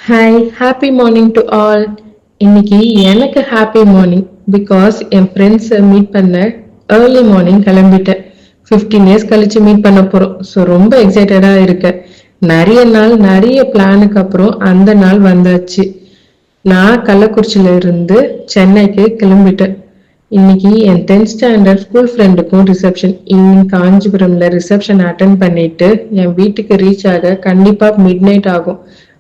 Hi happy morning to all. இன்னைக்கு எனக்கு happy morning because என் ஃப்ரெண்ட்ஸை மீட் பண்ண ஏர்லி மார்னிங் கிளம்பிட்டேன். 15 இயர்ஸ் கழிச்சு மீட் பண்ண போறோம். ஸோ ரொம்ப எக்ஸைட்டடாக இருக்கேன். நிறைய நாள் நிறைய பிளானுக்கு அப்புறம் அந்த நாள் வந்தாச்சு. நான் கள்ளக்குறிச்சியில இருந்து சென்னைக்கு கிளம்பிட்டேன். இன்னைக்கு என் 10th ஸ்டாண்டர்ட் ஸ்கூல் ஃப்ரெண்டுக்கும் ரிசப்ஷன். ஈவினிங் காஞ்சிபுரம்ல ரிசப்ஷன் அட்டன் பண்ணிட்டு என் வீட்டுக்கு ரீச் ஆக கண்டிப்பா மிட் நைட் ஆகும்.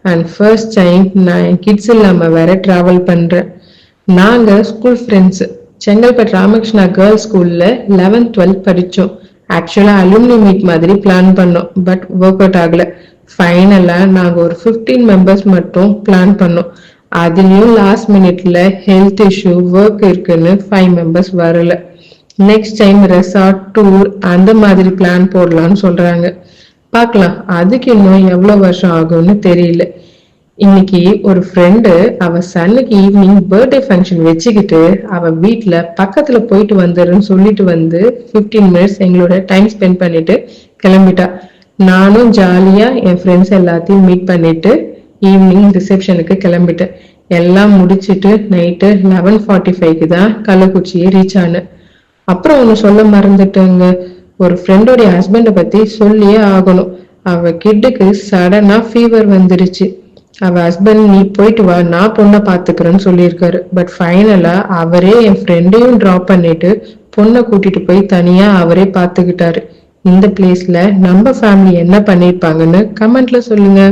அண்ட் ஃபர்ஸ்ட் டைம் நான் என் கிட்ஸ் இல்லாம வேற டிராவல் பண்றேன். நாங்க school friends. Chengalpattu Ramakrishna girls ஸ்கூல்ல 11th 12th படிச்சோம். ஆக்சுவலா அலுமினி மீட் மாதிரி பிளான் பண்ணோம், பட் ஒர்க் அவுட் ஆகல. ஃபைனலா நாங்க ஒரு 15 மெம்பர்ஸ் மட்டும் பிளான் பண்ணோம். அதுலயும் லாஸ்ட் மினிட்ல ஹெல்த் இஷ்யூ ஒர்க் இருக்குன்னு 5 மெம்பர்ஸ் வரல. நெக்ஸ்ட் டைம் ரெசார்ட் டூர் அந்த மாதிரி பிளான் போடலாம்னு சொல்றாங்க. பார்க்கலாம், அதுக்கு இன்னும் எவ்வளவு வருஷம் ஆகும்னு தெரியல. இன்னைக்கு ஒரு ஃப்ரெண்டு அவ சன்னுக்கு ஈவினிங் பர்த்டே ஃபங்க்ஷன் வச்சுக்கிட்டு அவ வீட்டுல பக்கத்துல போயிட்டு வந்துருன்னு சொல்லிட்டு வந்து 15 மினிட்ஸ் எங்களோட டைம் ஸ்பெண்ட் பண்ணிட்டு கிளம்பிட்டா. நானும் ஜாலியா என் ஃப்ரெண்ட்ஸ் எல்லாத்தையும் மீட் பண்ணிட்டு ஈவினிங் ரிசப்ஷனுக்கு கிளம்பிட்டேன். எல்லாம் முடிச்சிட்டு நைட்டு 11:45க்கு தான் கள்ளக்குறிச்சியே ரீச் ஆனேன். அப்புறம் ஒண்ணு சொல்ல மறந்துட்டேங்க. ஒரு ஃப்ரெண்டோடைய ஹஸ்பண்ட பத்தி சொல்லியே ஆகணும். அவ கிட்டுக்கு சடனா ஃபீவர் வந்துருச்சு. அவ ஹஸ்பண்ட் நீ போயிட்டு வா, நான் பொண்ணை பாத்துக்கிறேன்னு சொல்லியிருக்காரு. பட் ஃபைனலா அவரே என் ஃப்ரெண்டையும் டிராப் பண்ணிட்டு பொண்ணை கூட்டிட்டு போய் தனியா அவரே பாத்துக்கிட்டாரு. இந்த பிளேஸ்ல நம்ம ஃபேமிலி என்ன பண்ணிருப்பாங்கன்னு கமெண்ட்ல சொல்லுங்க.